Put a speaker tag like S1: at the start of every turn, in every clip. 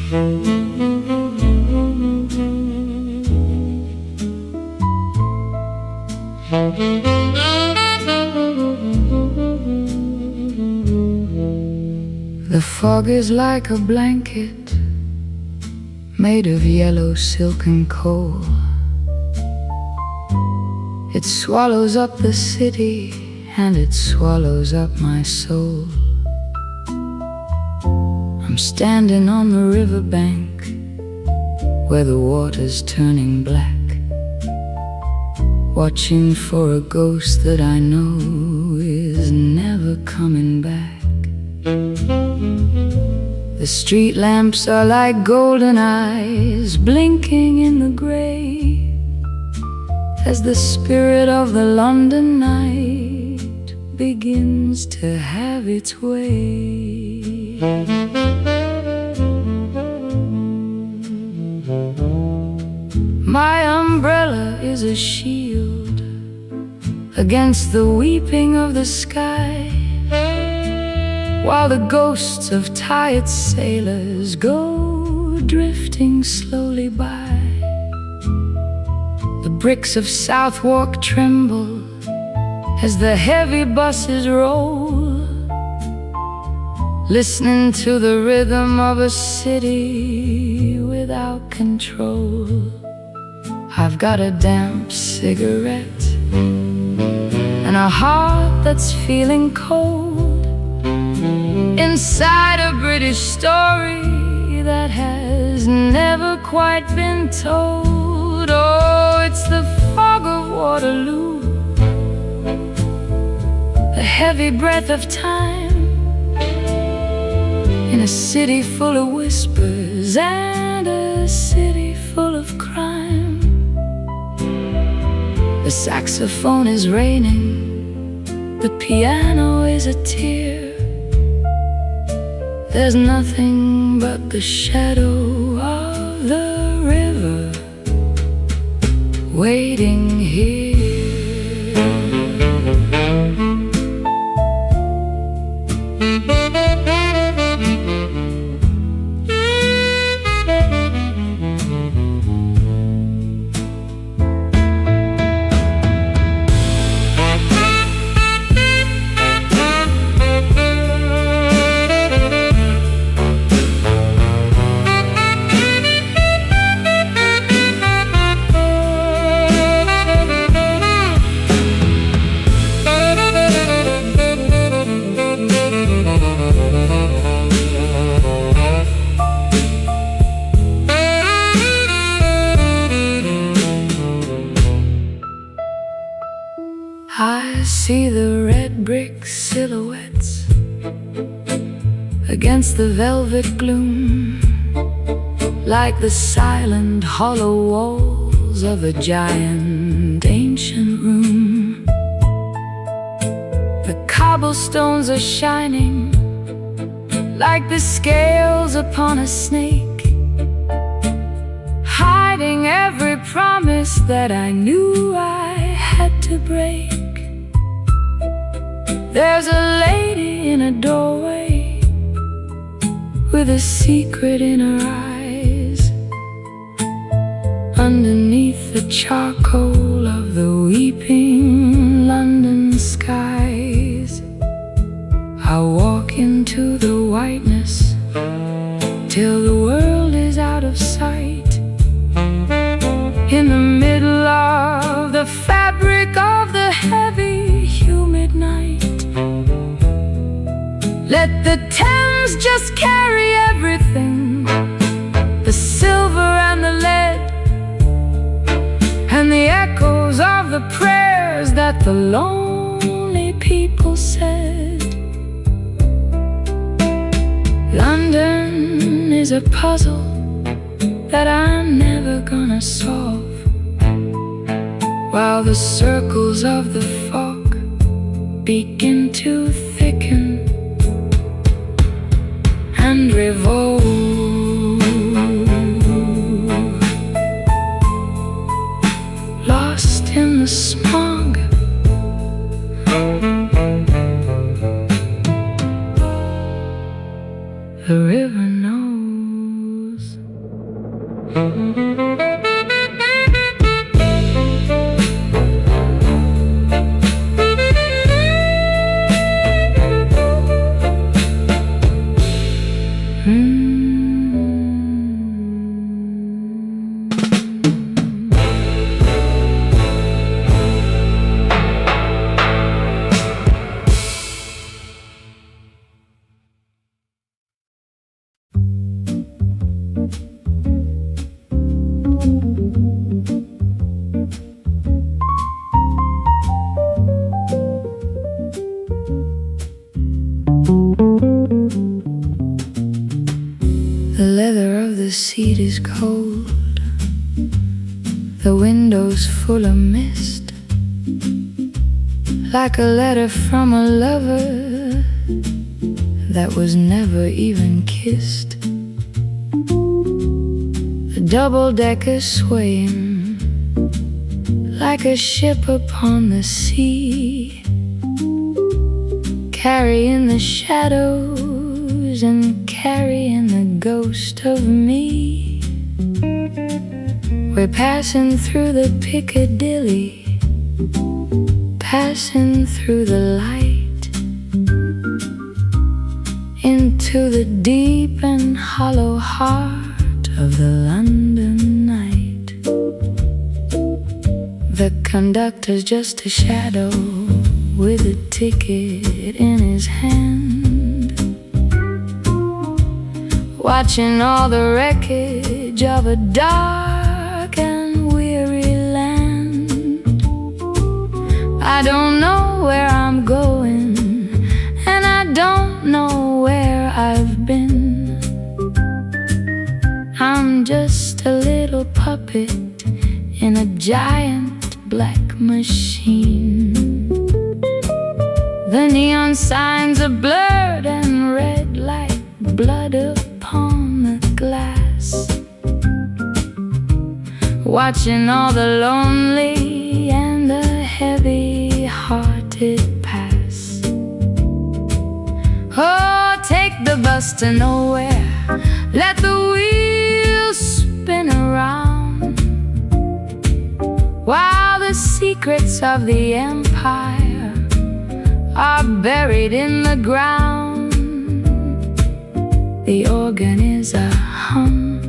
S1: The fog is like a blanket made of yellow silk and coal. It swallows up the city and it swallows up my soul. I'm standing on the riverbank where the water's turning black, watching for a ghost that I know is never coming back. The street lamps are like golden eyes blinking in the gray as the spirit of the London night begins to have its way. My umbrella is a shield against the weeping of the sky, while the ghosts of tired sailors go drifting slowly by. The bricks of Southwark tremble as the heavy buses roll, listening to the rhythm of a city without control. I've got a damp cigarette and a heart that's feeling cold, inside a British story that has never quite been told. Oh, it's the fog of Waterloo, the heavy breath of time in a city full of whispers and a city full of crime. The saxophone is raining, the piano is a tear. There's nothing but the shadow of the river waiting here. I see the red brick silhouettes against the velvet gloom, like the silent hollow walls of a giant ancient room. The cobblestones are shining like the scales upon a snake, hiding every promise that I knew I had to break. There's a lady in a doorway with a secret in her eyes, underneath the charcoal of the weeping London skies. I walk into the whiteness till the world is out of sight, in the middle of the fabric of the heavy, humid night. Let the Thames just carry everything, the silver and the lead, and the echoes of the prayers that the lonely people said. London is a puzzle that I'm never gonna solve, while the circles of the fog begin to thicken and revolve, lost in the smog. The river knows. The leather of the seat is cold, the window's full of mist, like a letter from a lover that was never even kissed. The double-decker swaying like a ship upon the sea, carrying the shadows and carrying the ghost of me. We're passing through the Piccadilly, passing through the light, into the deep and hollow heart of the London night. The conductor's just a shadow with a ticket in his hand, watching all the wreckage of a dark and weary land. I don't know where I'm going, and I don't know where I've been. I'm just a little puppet in a giant black machine. The neon signs are blurred and red like blood upon the glass, watching all the lonely and the heavy-hearted pass. Oh, take the bus to nowhere, let the wheels spin around, while the secrets of the empire are buried in the ground. The organ is a hum,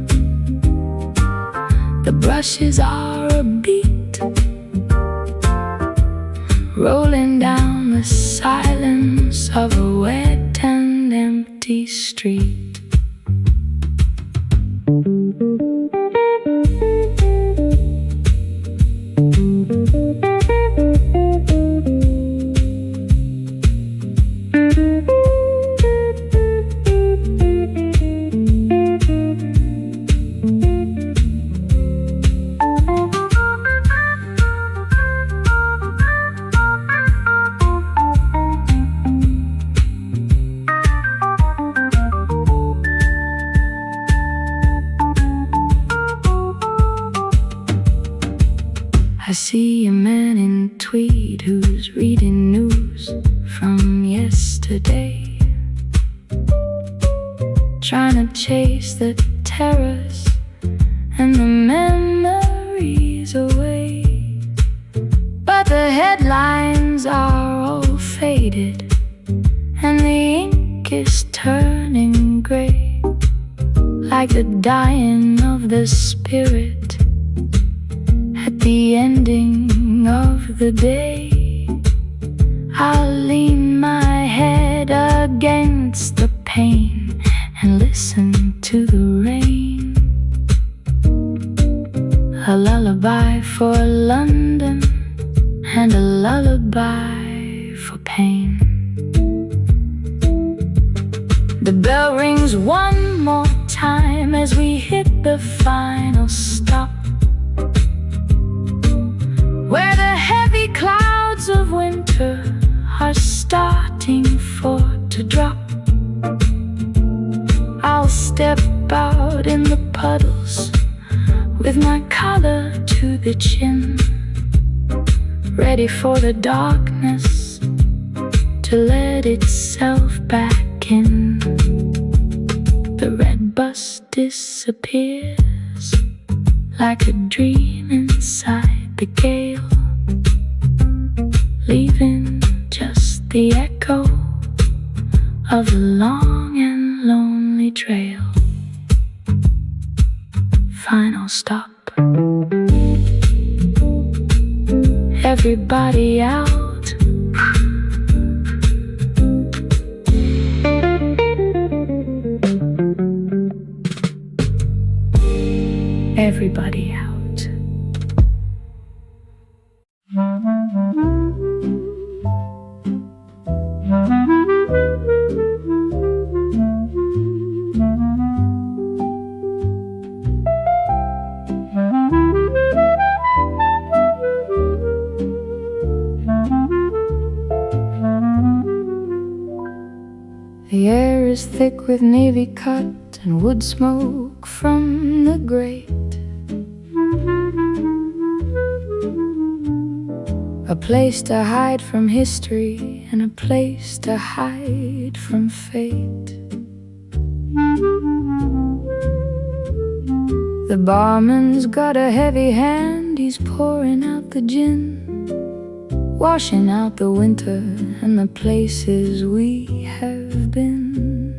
S1: the brushes are a beat, rolling down the silence of a wet and empty street. I see a man in tweed who's reading news from yesterday, trying to chase the terrors and the memories away. But the headlines are all faded and the ink is turning gray, like the dying of the spirit at the ending of the day. I'll lean my head against the pane and listen to the rain, a lullaby for London and a lullaby for pain. The bell rings one more time as we hit the final stop, where the heavy clouds of winter are starting to drop. I'll step out in the puddles with my collar to the chin, ready for the darkness to let itself back in. The red bus disappears like a dream inside the gale, leaving just the echo of a long and lonely trail. Final stop. Everybody out. Everybody out. The air is thick with navy cut and wood smoke from the grate. A place to hide from history and a place to hide from fate. The barman's got a heavy hand, he's pouring out the gin, washing out the winter and the places we have been.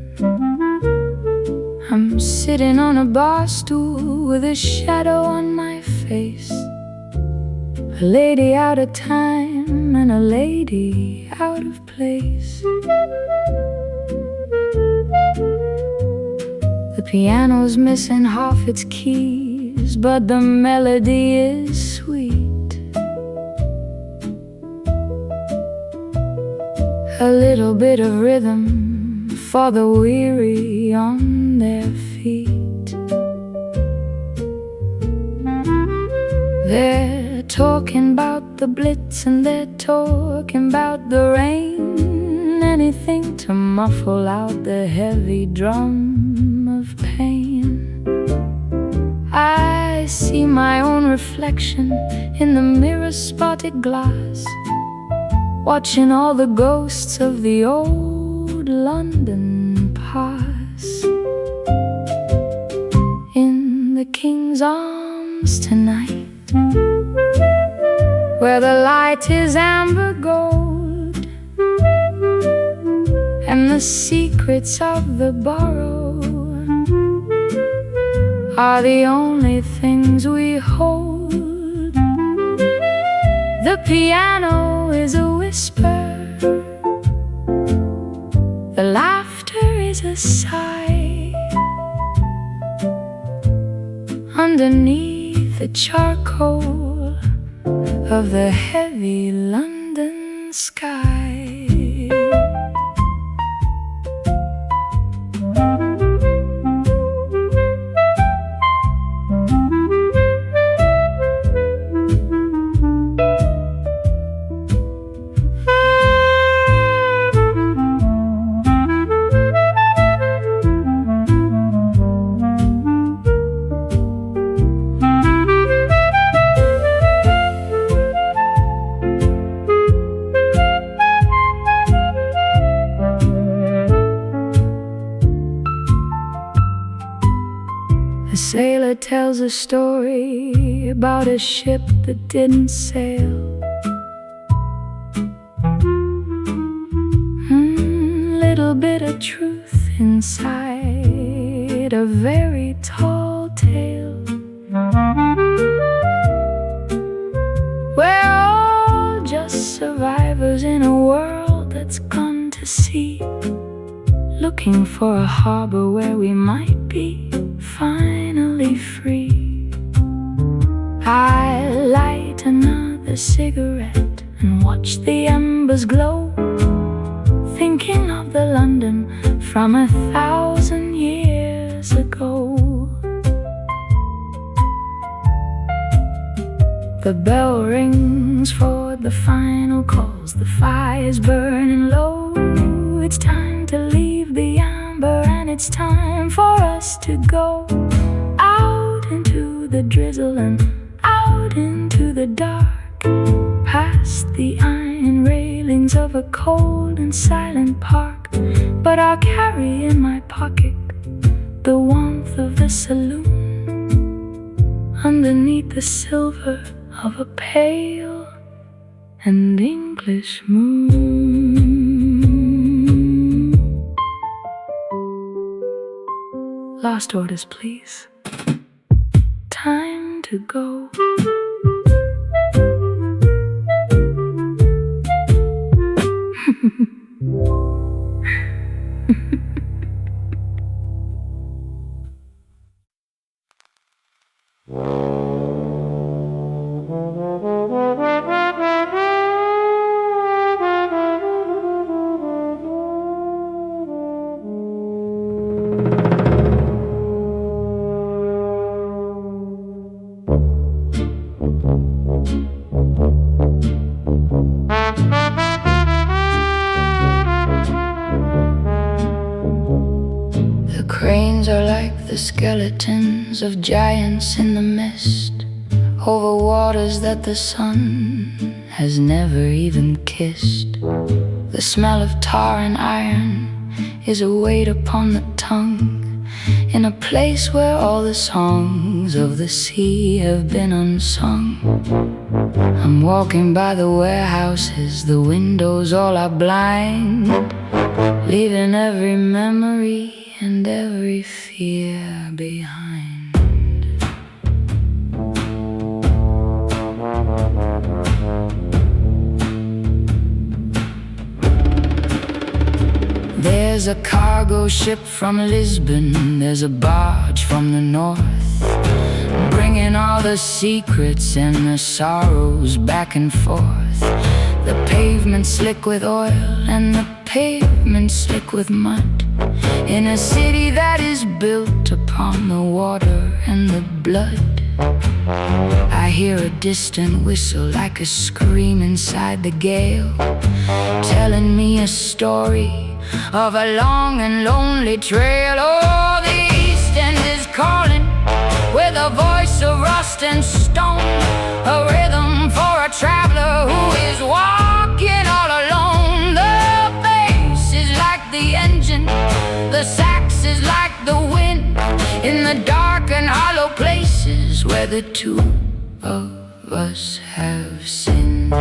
S1: I'm sitting on a bar stool with a shadow on my face, a lady out of time and a lady out of place. The piano's missing half its keys, but the melody is sweet. A little bit of rhythm for the weary on their feet. They're talking about the Blitz and they're talking about the rain, anything to muffle out the heavy drum of pain. I see my own reflection in the mirror-spotted glass, watching all the ghosts of the old London pass. In the King's Arms tonight, where the light is amber gold, and the secrets of the borough are the only things we hold. The piano is a whisper, the laughter is a sigh. Underneath the charcoal of the heavy London sky. The sailor tells a story about a ship that didn't sail. Little bit of truth inside a very tall tale. We're all just survivors in a world that's gone to sea, looking for a harbor where we might be finally free. I light another cigarette and watch the embers glow, thinking of the London from 1,000 years ago. The bell rings for the final calls, the fire's burning low. It's time to leave the amber and it's time for us to go out into the drizzle and out into the dark, past the iron railings of a cold and silent park. But I'll carry in my pocket the warmth of the saloon underneath the silver of a pale and English moon. Last orders, please. Time to go. The cranes are like the skeletons of giants in the mist, over waters that the sun has never even kissed. The smell of tar and iron is a weight upon the tongue, in a place where all the songs of the sea have been unsung. I'm walking by the warehouses, the windows all are blind, leaving every memory and every fear behind. There's a cargo ship from Lisbon, there's a barge from the north, bringing all the secrets and the sorrows back and forth. The pavement's slick with oil and the pavement's slick with mud, in a city that is built upon the water and the blood. I hear a distant whistle like a scream inside the gale, telling me a story of a long and lonely trail. Oh, the East End is calling with a voice of rust and stone, a rhythm for a traveler who is walking all alone. The bass is like the engine, the sax is like the wind, in the dark and hollow places where the two of us have sinned.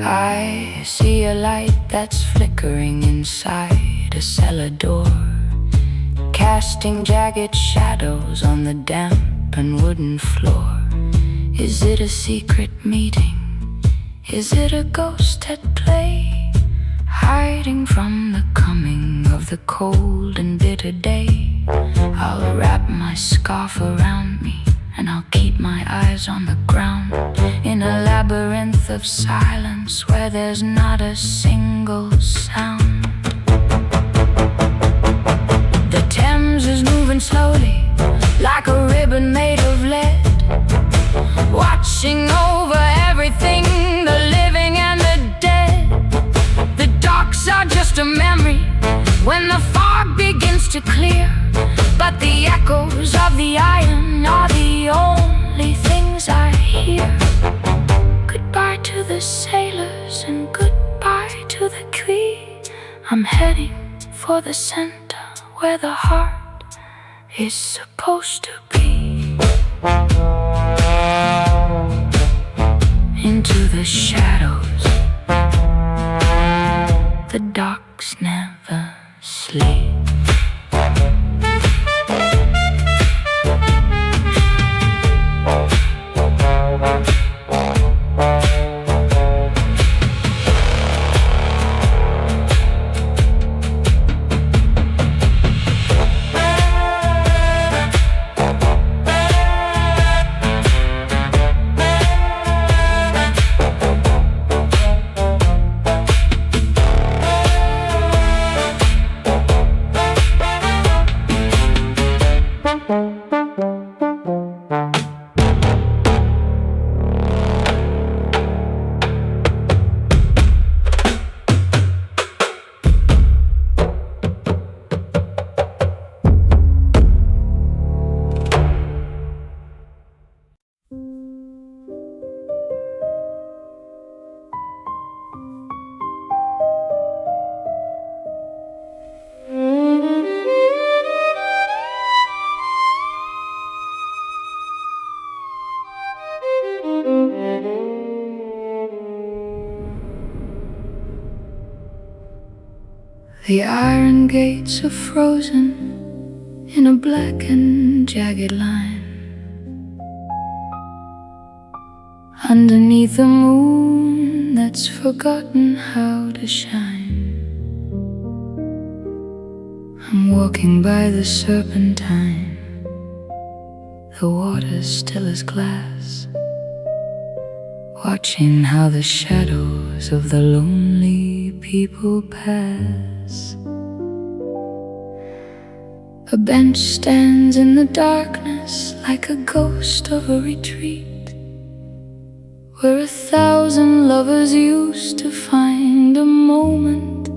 S1: I see a light that's flickering inside a cellar door, casting jagged shadows on the damp and wooden floor. Is it a secret meeting? Is it a ghost at play, hiding from the coming of the cold and bitter day? I'll wrap my scarf around me and I'll keep my eyes on the ground, in a labyrinth of silence where there's not a single sound. The Thames is moving slowly, like a ribbon made of lead, watching over everything, the living and the dead. The docks are just a memory when the fog begins to clear, but the echoes of the iron are the only things I hear. Goodbye to the sailors and goodbye to the quay. I'm heading for the center where the heart is supposed to be. Into the shadows, the docks never sleep. The iron gates are frozen in a black and jagged line. Underneath a moon that's forgotten how to shine, I'm walking by the serpentine. The water's still as glass, watching how the shadows of the lonely people pass. A bench stands in the darkness like a ghost of a retreat, where 1,000 lovers used to find a moment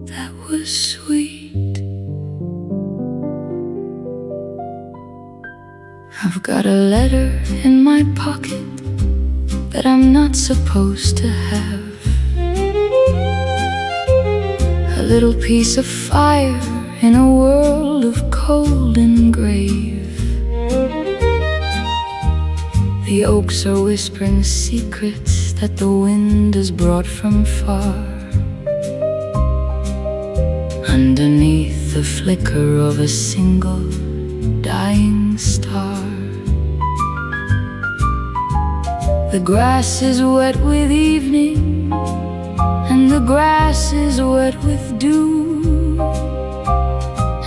S1: that was sweet. I've got a letter in my pocket that I'm not supposed to have, a little piece of fire in a world of cold and grave. The oaks are whispering secrets that the wind has brought from far. Underneath the flicker of a single dying star, the grass is wet with evening, and the grass is wet with dew,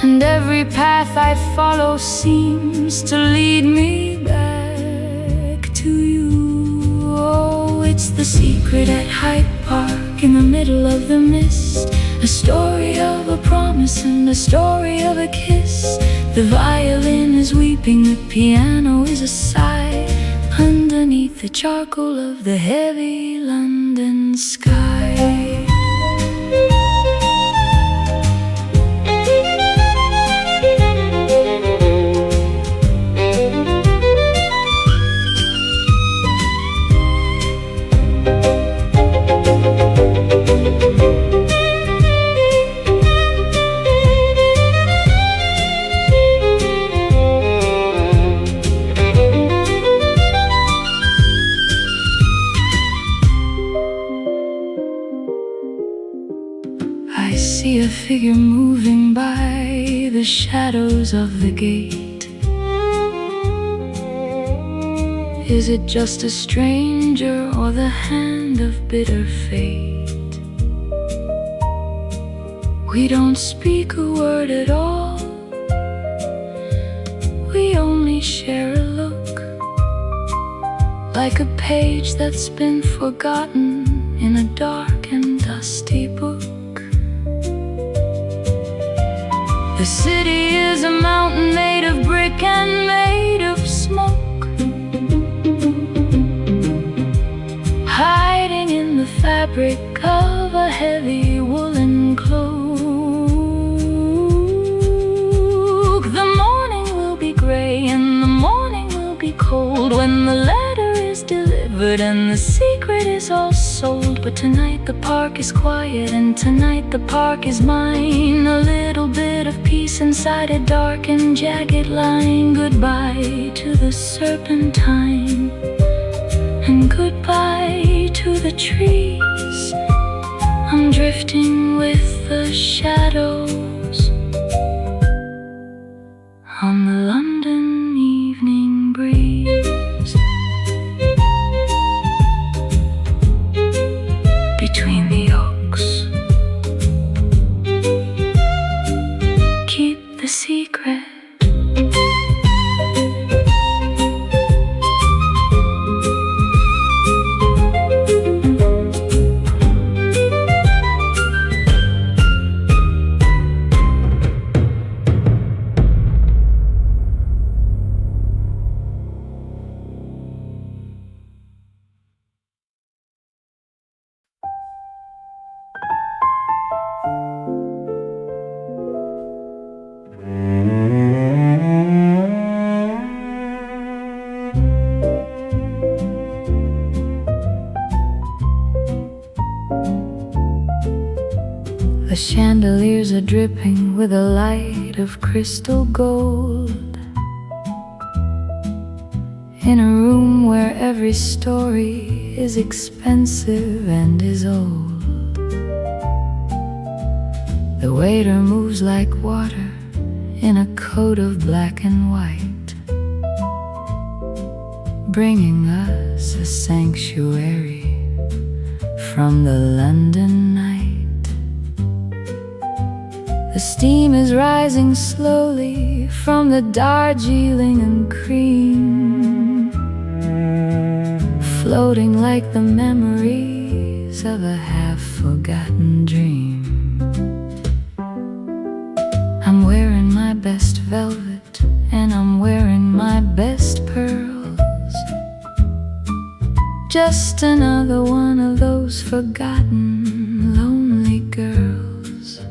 S1: and every path I follow seems to lead me back to you. Oh, it's the secret at Hyde Park in the middle of the mist, a story of a promise and a story of a kiss. The violin is weeping, the piano is a sigh, underneath the charcoal of the heavy London sky. I see a figure moving by the shadows of the gate. Is it just a stranger or the hand of bitter fate? We don't speak a word at all, we only share a look, like a page that's been forgotten in a dark and dusty book. The city is a mountain made of brick and made of smoke, hiding in the fabric of a heavy woolen cloak. The morning will be gray and the morning will be cold when the letter is delivered and the secret is all sold. But tonight the park is quiet and tonight the park is mine, a little bit of peace inside a dark and jagged line. Goodbye to the serpentine and goodbye to the trees. I'm drifting with the shadows on the London evening breeze. Between the oaks, keep the secret. The chandeliers are dripping with a light of crystal gold, in a room where every story is expensive and is old. The waiter moves like water in a coat of black and white, bringing us a sanctuary from the London night. The steam is rising slowly from the Darjeeling and cream, floating like the memories of a half-forgotten dream. I'm wearing my best velvet, and I'm wearing my best pearls. Just another one of those forgotten, lonely girls.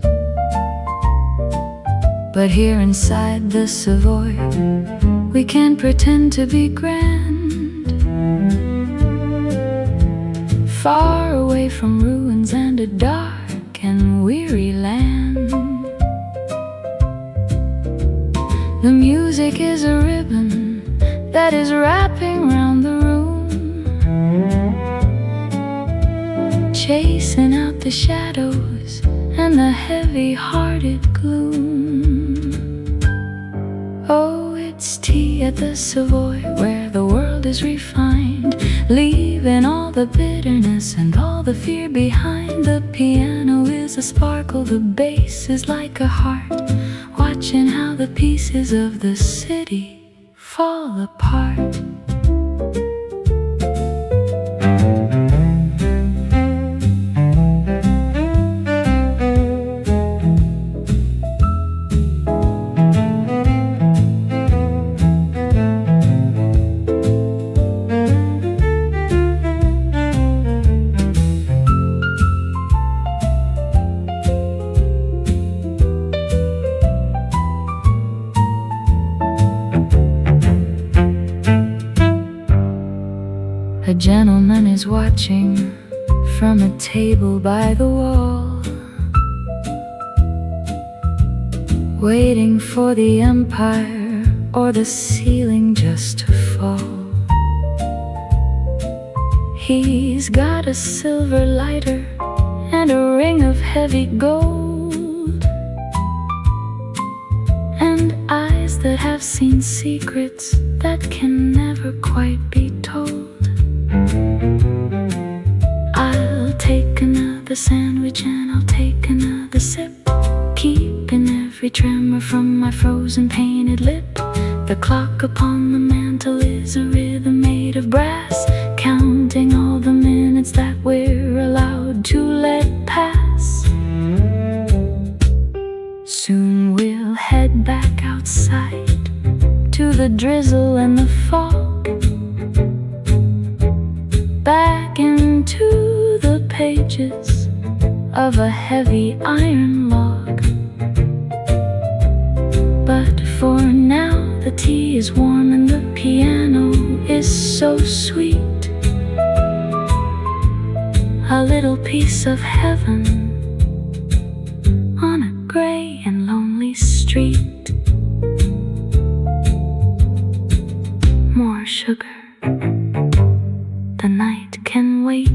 S1: But here inside the Savoy, we can pretend to be grand, far away from ruins and a dark and weary land. The music is a ribbon that is wrapping round the room, chasing out the shadows and the heavy-hearted gloom. Oh, it's tea at the Savoy, where the world is refined, leaving all the bitterness and all the fear behind. The piano is a sparkle, the bass is like a heart, watching how the pieces of the city fall apart. A gentleman is watching from a table by the wall, waiting for the empire or the ceiling just to fall. He's got a silver lighter and a ring of heavy gold, and eyes that have seen secrets that can never quite be told. I'll take another sandwich and I'll take another sip, keeping every tremor from my frozen painted lip. The clock upon the mantle is a rhythm made of brass, counting all the minutes that we're allowed to let pass. Soon we'll head back outside to the drizzle and the fog, back into the pages of a heavy iron log. But for now the tea is warm and the piano is so sweet, a little piece of heaven on a gray and lonely street. More sugar, the night can wait.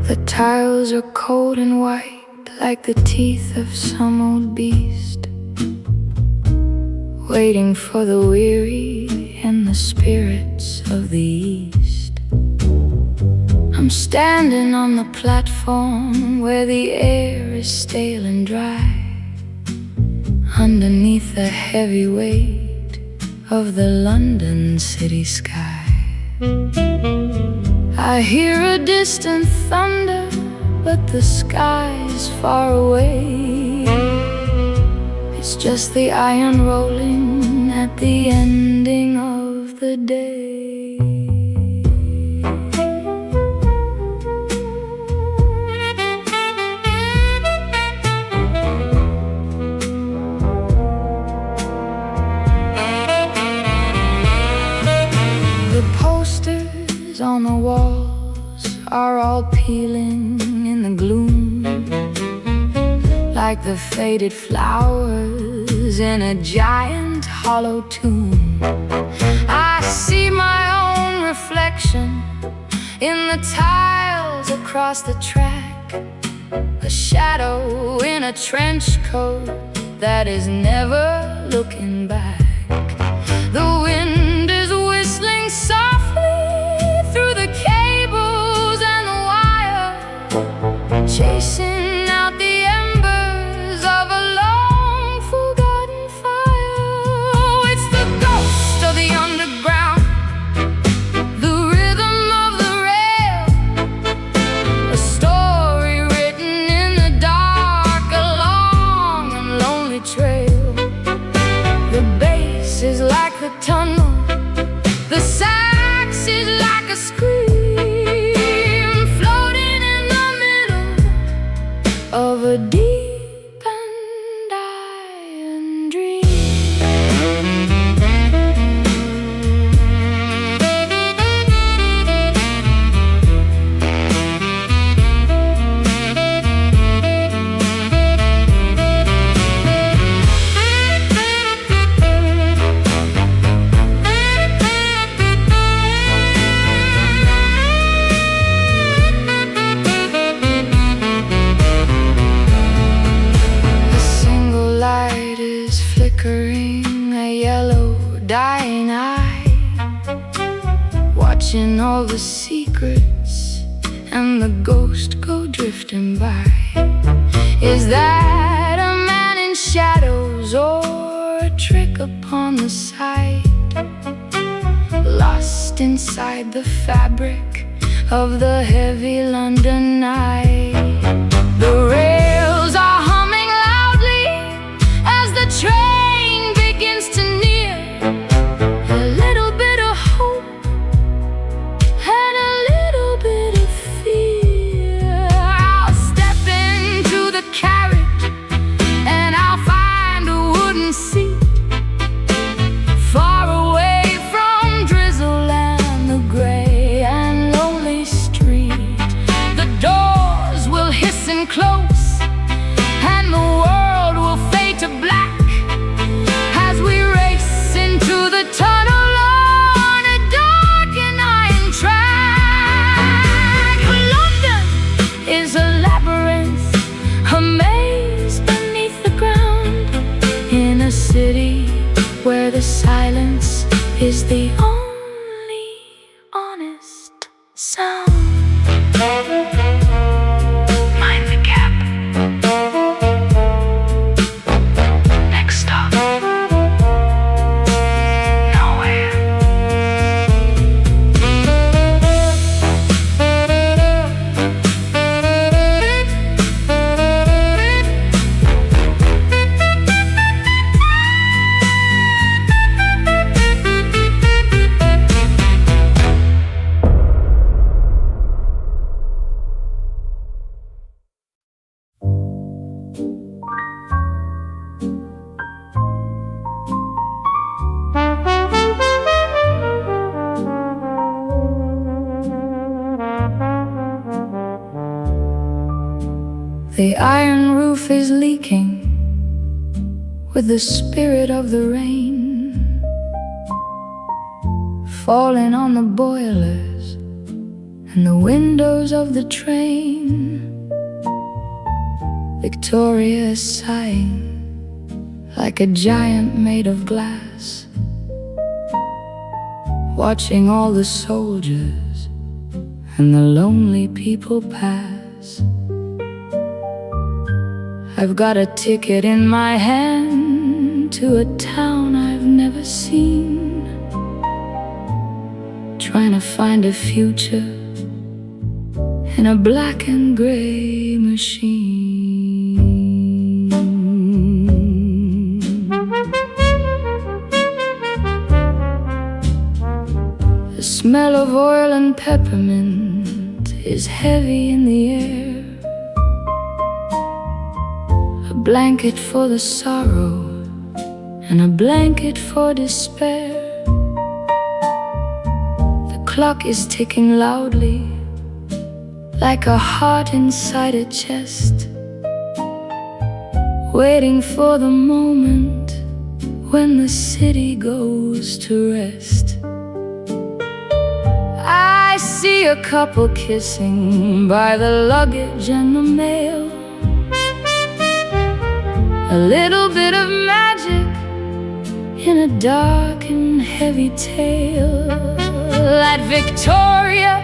S1: The tiles are cold and white, like the teeth of some old beast, waiting for the weary and the spirits of the East. I'm standing on the platform where the air is stale and dry, underneath the heavy weight of the London city sky. I hear a distant thunder, but the sky's far away. It's just the iron rolling at the ending of the day. On the walls are all peeling in the gloom, like the faded flowers in a giant hollow tomb. I see my own reflection in the tiles across the track, a shadow in a trench coat that is never looking back. The wind is whistling softly through the cables and the wire, chasing out the embers of a long forgotten fire. It's the ghost of the underground, the rhythm of the rail, a story written in the dark, a long and lonely trail. The bass is like the tunnel, the sax is like a scream, floating in the middle of a deep and iron dream. A yellow dying eye, watching all the secrets and the ghost go drifting by. Is that a man in shadows or a trick upon the side, lost inside the fabric of the heavy London night? The rails are humming loudly as the train begins to near. A little bit of hope and a little bit of fear. I'll step into the carriage and I'll find a wooden seat, far away from drizzle and the gray and lonely street. The doors will hiss and close and the world will fade to black as we race into the tunnel on a dark and iron track. London is a labyrinth, a maze beneath the ground, in a city where the silence is the only honest sound. Mind the gap. Next stop, nowhere. The iron roof is leaking with the spirit of the rain, falling on the boilers and the windows of the train. Victoria is sighing like a giant made of glass, watching all the soldiers and the lonely people pass. I've got a ticket in my hand to a town I've never seen, trying to find a future in a black and gray machine. The smell of oil and peppermint is heavy in the air, a blanket for the sorrow and a blanket for despair. The clock is ticking loudly, like a heart inside a chest, waiting for the moment when the city goes to rest. I see a couple kissing by the luggage and the mail, a little bit of magic in a dark and heavy tale. At Victoria,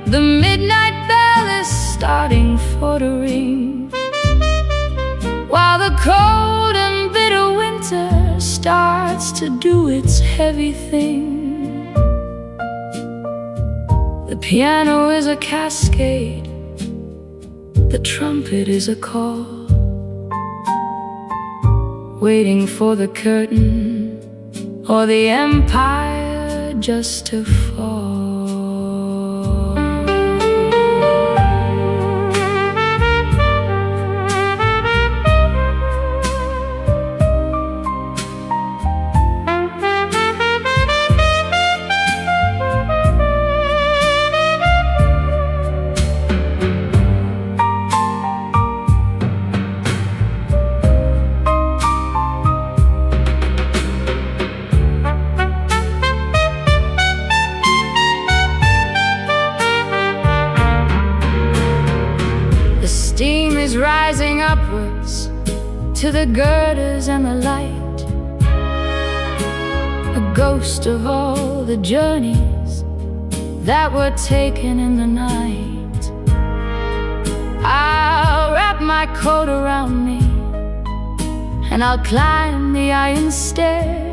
S1: the midnight bell is starting for the ring, while the cold and bitter winter starts to do its heavy thing. The piano is a cascade, the trumpet is a call, waiting for the curtain or the empire just to fall. Rising upwards to the girders and the light, a ghost of all the journeys that were taken in the night. I'll wrap my coat around me and I'll climb the iron stair,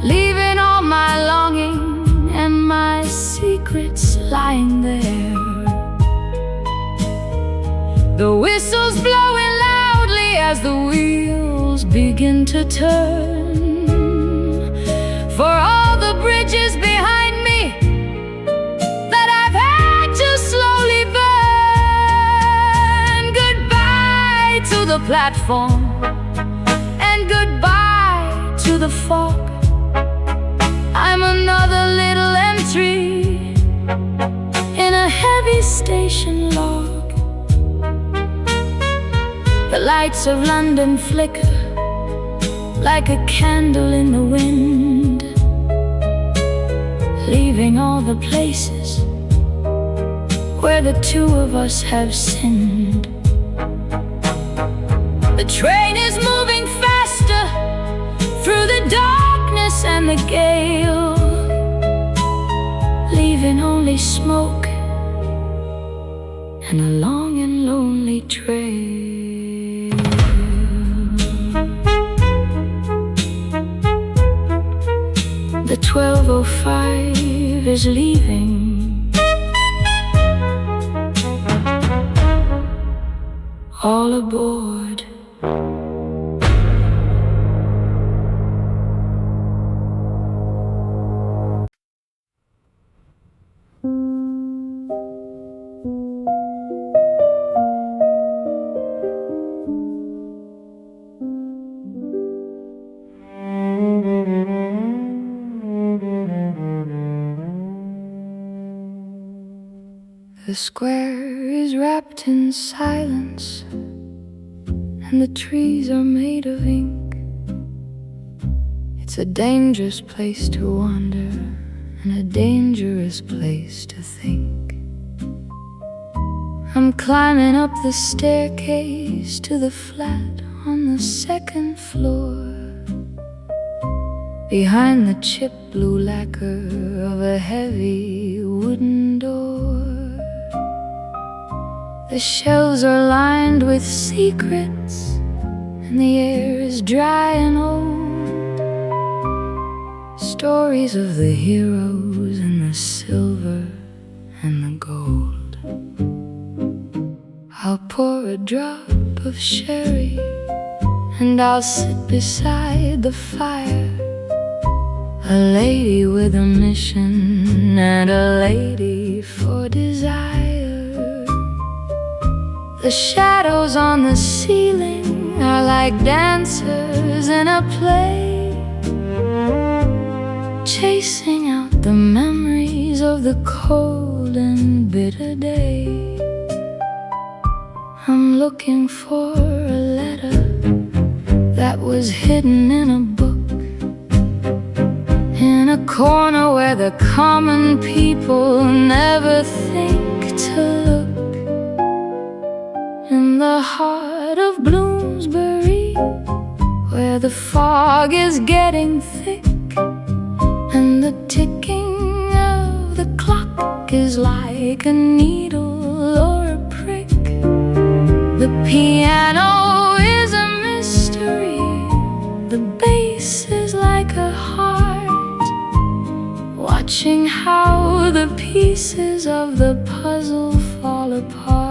S1: leaving all my longing and my secrets lying there. The whistle's blowing loudly as the wheels begin to turn, for all the bridges behind me that I've had to slowly burn. Goodbye to the platform and goodbye to the fog. I'm another little entry in a heavy station log. The lights of London flicker like a candle in the wind, leaving all the places where the two of us have sinned. The train is moving faster through the darkness and the gale, leaving only smoke and a long and lonely trail. The 12:05 is leaving, all aboard. The square is wrapped in silence, and the trees are made of ink. It's a dangerous place to wander, and a dangerous place to think. I'm climbing up the staircase to the flat on the second floor, behind the chip blue lacquer of a heavy wooden door. The shelves are lined with secrets, and the air is dry and old. Stories of the heroes and the silver and the gold. I'll pour a drop of sherry, and I'll sit beside the fire. A lady with a mission and a lady for desire. The shadows on the ceiling are like dancers in a play, chasing out the memories of the cold and bitter day. I'm looking for a letter that was hidden in a book, in a corner where the common people never think to look. In the heart of Bloomsbury, where the fog is getting thick, and the ticking of the clock is like a needle or a prick. The piano is a mystery, the bass is like a heart, watching how the pieces of the puzzle fall apart.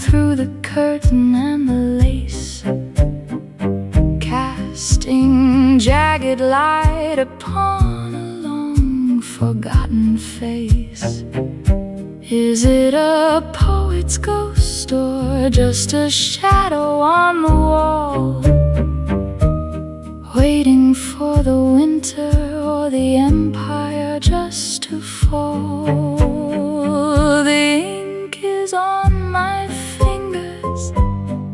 S1: Through the curtain and the lace, casting jagged light upon a long forgotten face. Is it a poet's ghost or just a shadow on the wall, waiting for the winter or the empire just to fall? The ink is on my fingers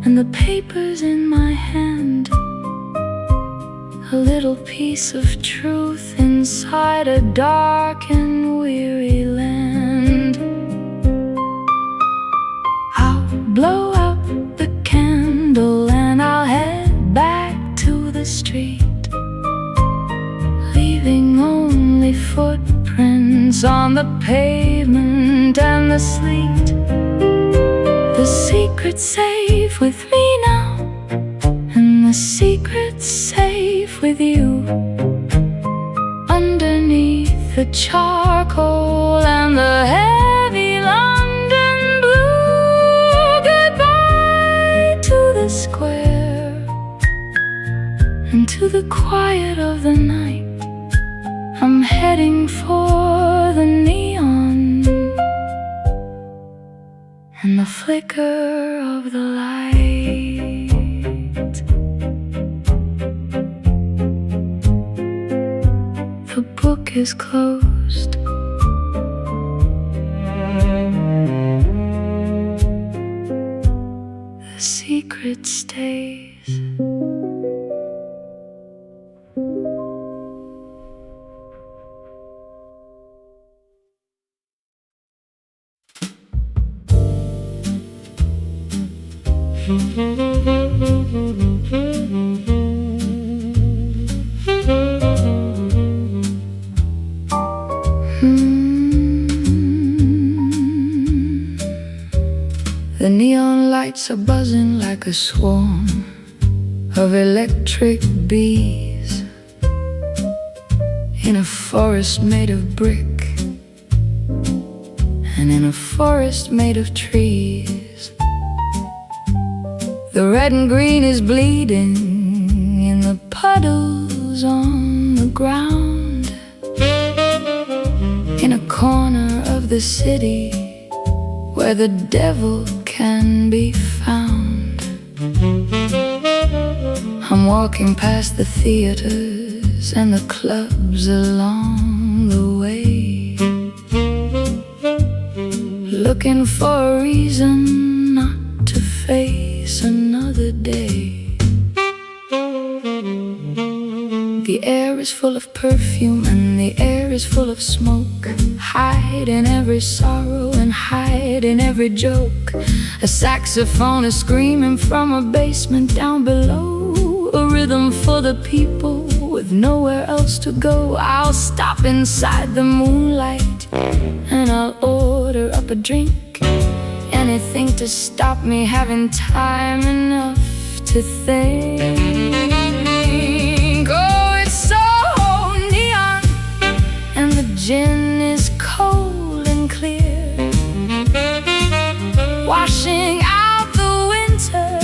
S1: and the paper's in my hand, a little piece of truth inside a dark and weary land. I'll blow out the candle and I'll head back to the street, leaving only footprints on the pavement and the sleet. The secret's safe with me now, and the secret's safe with you. Underneath the charcoal and the heavy London blue, goodbye to the square and to the quiet of the night. I'm heading for the neon and the flicker of the light. The book is closed. The secret stays. The neon lights are buzzing like a swarm of electric bees in a forest made of brick and in a forest made of trees. The red and green is bleeding in the puddles on the ground. In a corner of the city where the devil can be found, I'm walking walking past the theaters and the clubs along the way, looking for a reason not to face another day. The air is full of perfume and the air is full of smoke. Hide in every sorrow and hide in every joke. A saxophone is screaming from a basement down below, a rhythm for the people with nowhere else to go. I'll stop inside the moonlight and I'll order up a drink, anything to stop me having time enough to think. Gin is cold and clear, washing out the winter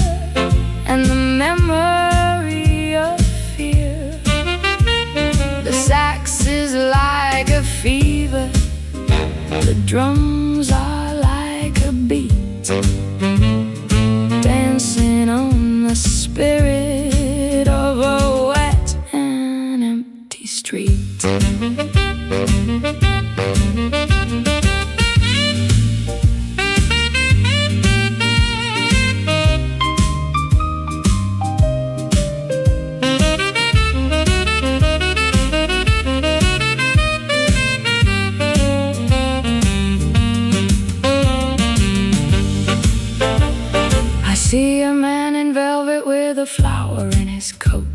S1: and the memory of fear. The sax is like a fever, the drums are like a beat, dancing on the spirit of a wet and empty street. I see a man in velvet with a flower in his coat,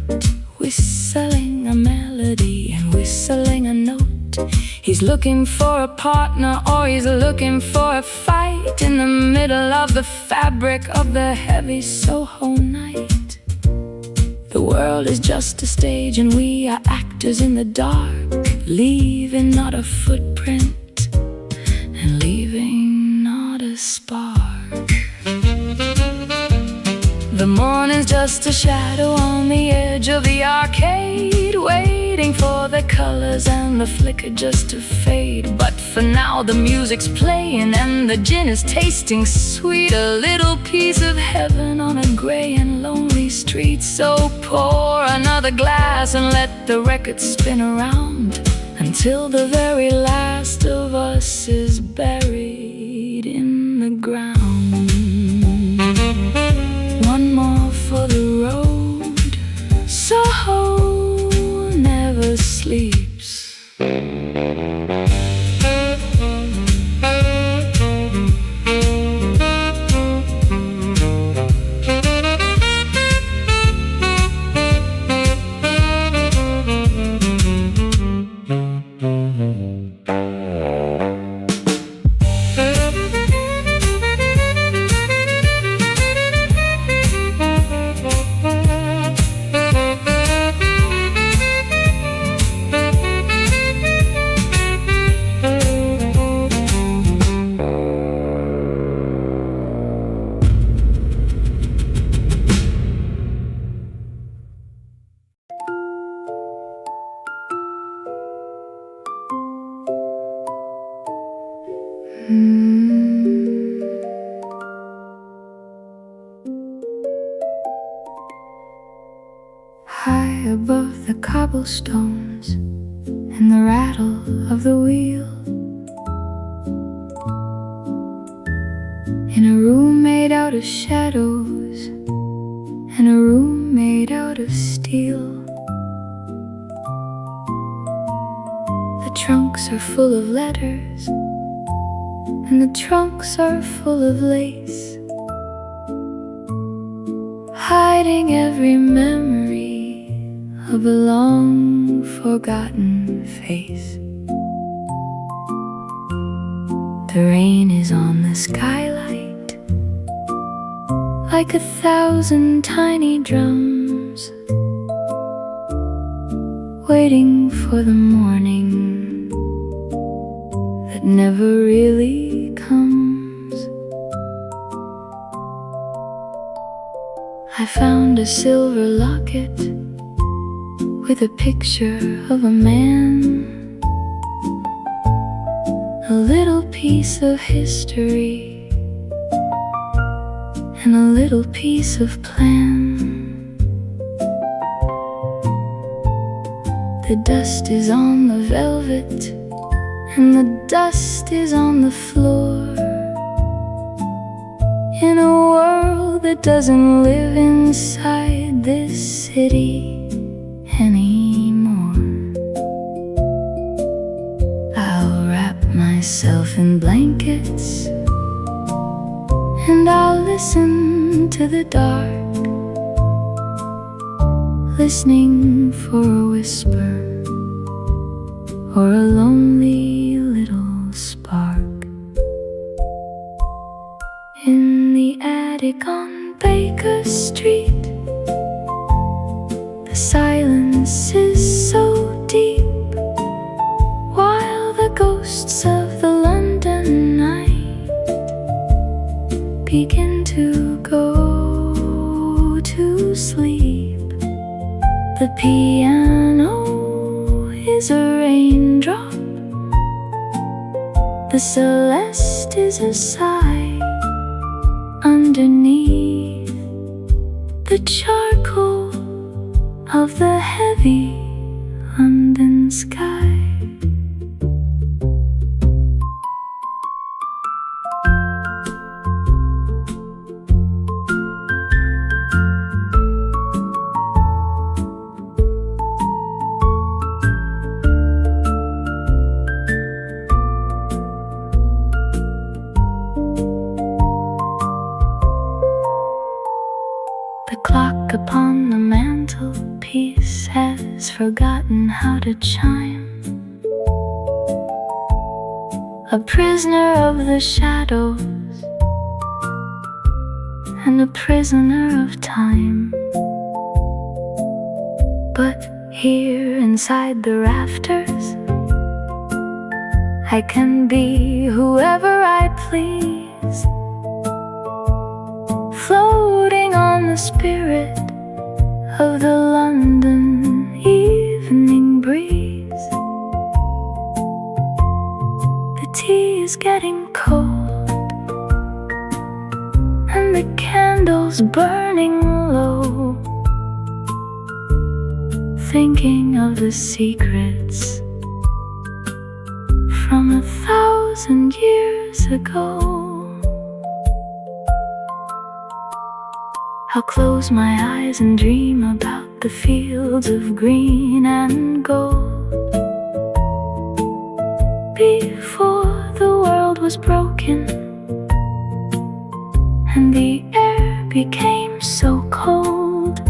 S1: whistling a melody and whistling a note. He's looking for a partner or he's looking for a fight in the middle of the fabric of the heavy Soho night. The world is just a stage and we are actors in the dark, leaving not a footprint and leaving not a spark. The morning's just a shadow on the edge of the arcade, waiting for the colors and the flicker just to fade. But for now the music's playing and the gin is tasting sweet, a little piece of heaven on a gray and lonely street. So pour another glass and let the record spin around until the very last of us is buried in the ground. One more for the road, Soho never sleeps. High above the cobblestones and the rattle of the wheel, in a room made out of shadows and a room made out of steel. The trunks are full of letters and the trunks are full of lace, hiding every memory of a long forgotten face. The rain is on the skylight like 1,000 tiny drums, waiting for the morning that never really comes. I found a silver locket with a picture of a man, a little piece of history and a little piece of plan. The dust is on the velvet, and the dust is on the floor. In a world that doesn't live inside this city anymore, I'll wrap myself in blankets, and I'll listen to the dark, listening for a whisper or a lonely little spark. In the attic on Baker Street, the silence is so deep, while the ghosts of the London night begin to go to sleep. The piano is a raindrop, the celeste is a sigh. Underneath the charcoal of the heavy London sky, the clock upon the mantelpiece has forgotten how to chime. A prisoner of the shadows and a prisoner of time. But here inside the rafters, I can be whoever I please, floating on the spirit of the London evening breeze. The tea is getting cold, and the candles burning low, thinking of the secrets from 1,000 years ago. I'll close my eyes and dream about the fields of green and gold. Before the world was broken and the air became so cold,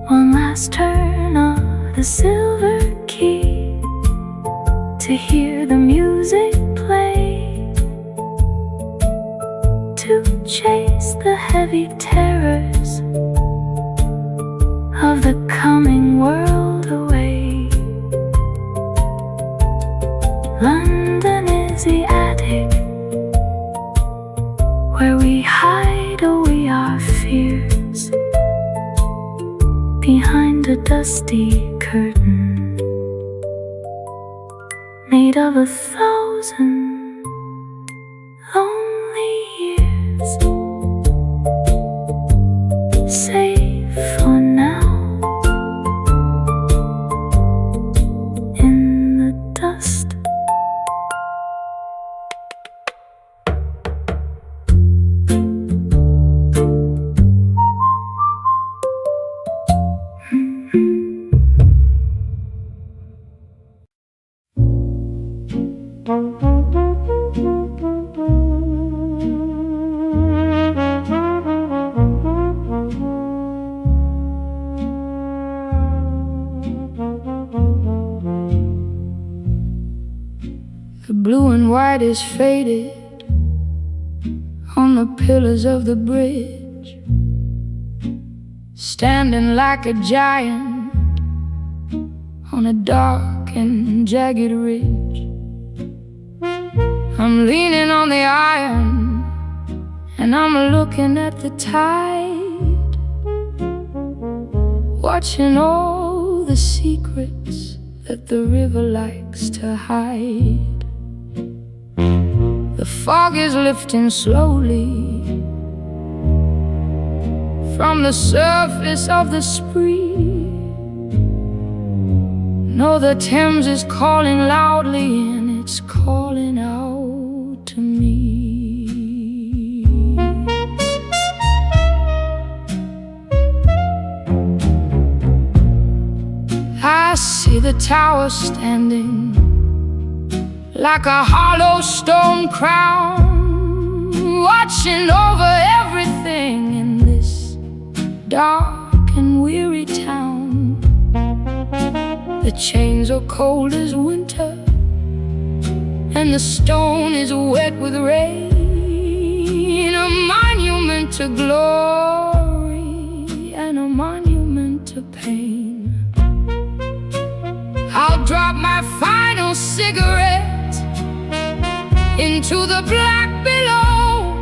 S1: one last turn of the silver key to hear the music play, to chase the heavy terrors of the coming world away. London is the attic where we hide away our fears, behind a dusty curtain made of 1,000 lonely years. Safe for now in the dust. The blue and white is faded on the pillars of the bridge, standing like a giant on a dark and jagged ridge. I'm leaning on the iron and I'm looking at the tide, watching all the secrets that the river likes to hide. The fog is lifting slowly from the surface of the spree, No, the Thames is calling loudly, and it's calling out to me. I see the tower standing like a hollow stone crown, watching over everything in this dark and weary town. The chains are cold as winter, and the stone is wet with rain. A monument to glory and a monument to pain. I'll drop my final cigarette into the black below,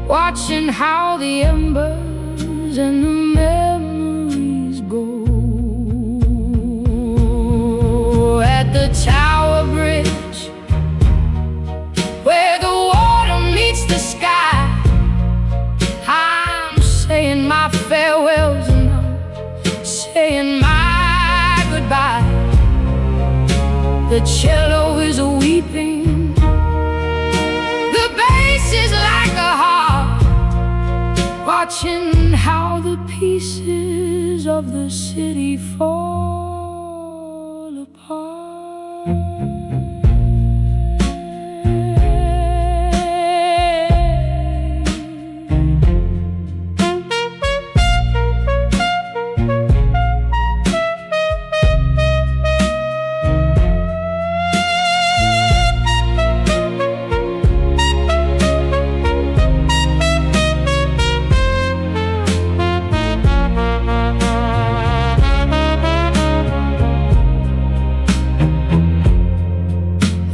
S1: watching how the embers and the memories go. At the Tower Bridge, where the water meets the sky, I'm saying my farewells and I'm saying my goodbye. The cello is weeping, the bass is like a harp, watching how the pieces of the city fall apart.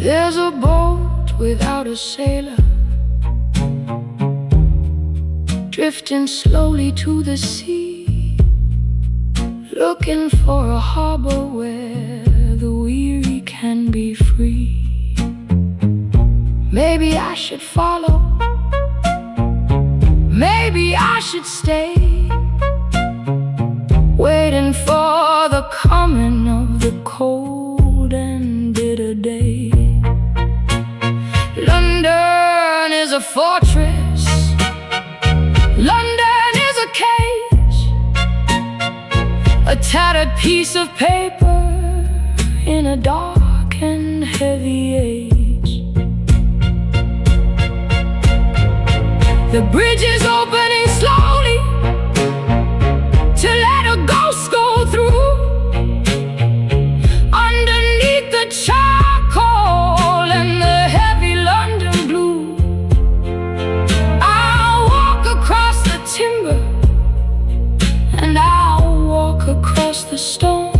S1: There's a boat without a sailor, drifting slowly to the sea, looking for a harbor where the weary can be free. Maybe I should follow, maybe I should stay, waiting for the coming of the cold and bitter day. London is a fortress, London is a cage, a tattered piece of paper in a dark and heavy age. The bridge is opening slowly to let a ghost go through. Underneath the charcoal and the heavy London blue, I'll walk across the timber and I'll walk across the stone,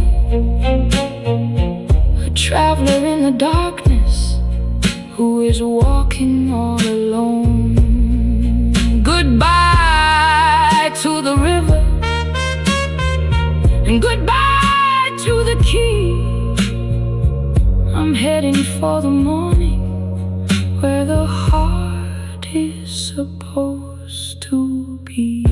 S1: a traveler in the darkness who is walking all alone. Goodbye to the river, and goodbye to the quay. I'm heading for the morning where the heart is supposed to be.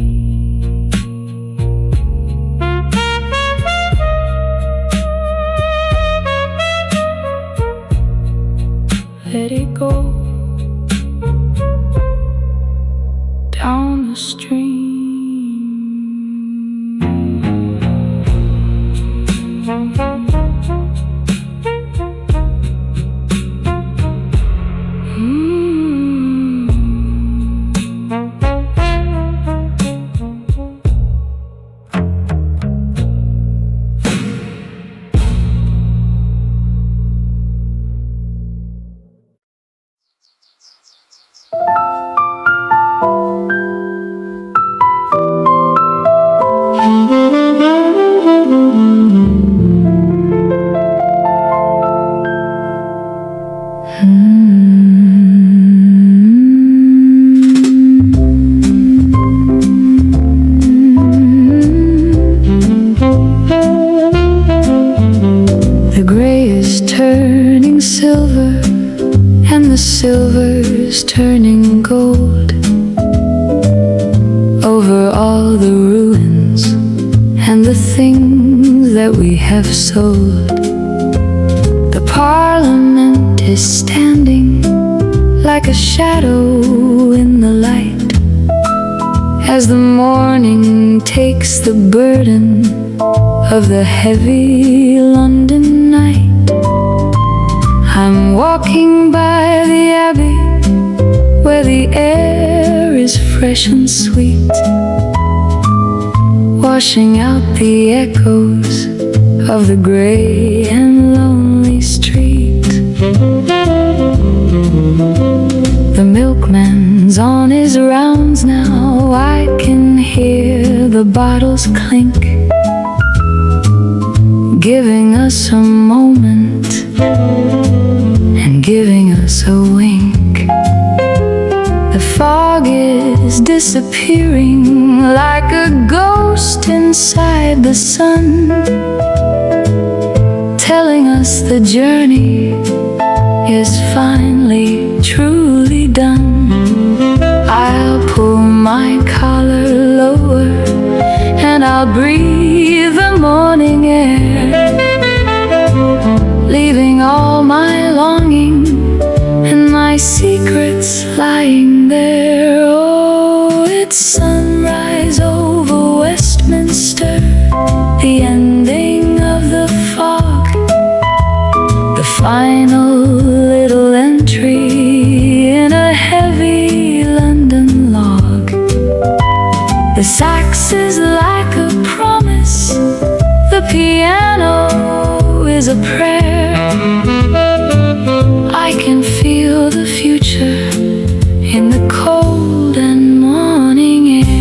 S1: Let it go down the stream. that we have sold. The Parliament is standing like a shadow in the light, as the morning takes the burden of the heavy London night. I'm walking by the Abbey, where the air is fresh and sweet, washing out the echoes of the grey and lonely street. The milkman's on his rounds now, I can hear the bottles clink, giving us a moment and giving us a wink. The fog is disappearing like a ghost inside the sun, telling us the journey is finally truly done. I'll pull my collar lower and I'll breathe the morning air, leaving all my longing and my secrets lying there. Oh, it's sunrise over Westminster, the ending of the fog, the final little entry in a heavy London log. The sax is like a promise, the piano is a prayer. I can feel the future in the cold and morning air.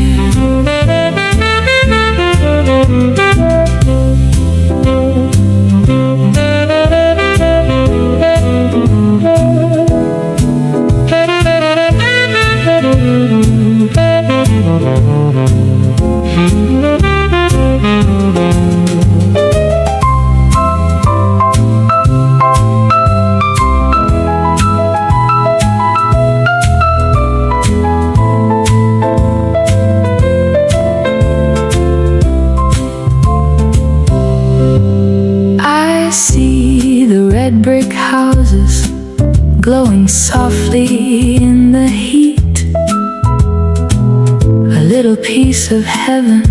S1: Brick houses glowing softly in the heat, a little piece of heaven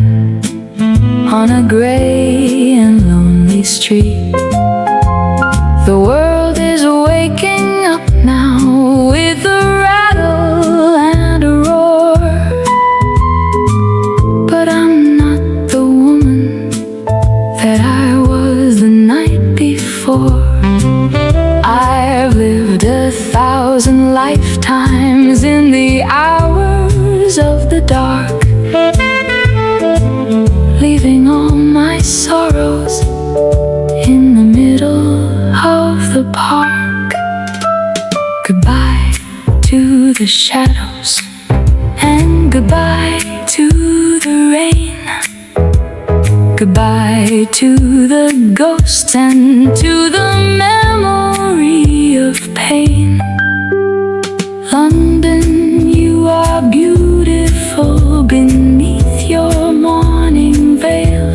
S1: on a gray and lonely street. The world is waking up now with a rattle and a roar, but I'm not the woman that I was the night before. I've lived 1,000 lifetimes in the hours of the dark, leaving all my sorrows in the middle of the park. Goodbye to the shadows and goodbye to the rain. Goodbye to the ghosts and to the memory of pain. London, you are beautiful beneath your morning veil,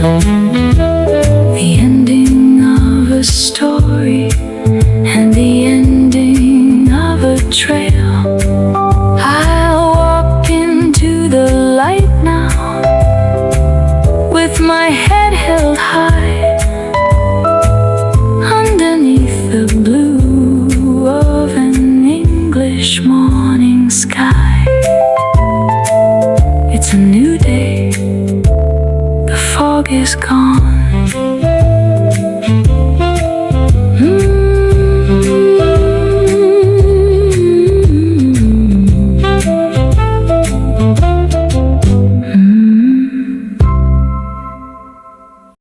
S1: the ending of a story and the ending of a trail. I'll walk into the light now with my head held high, underneath the blue of an English morning sky. It's a new day, the fog is gone.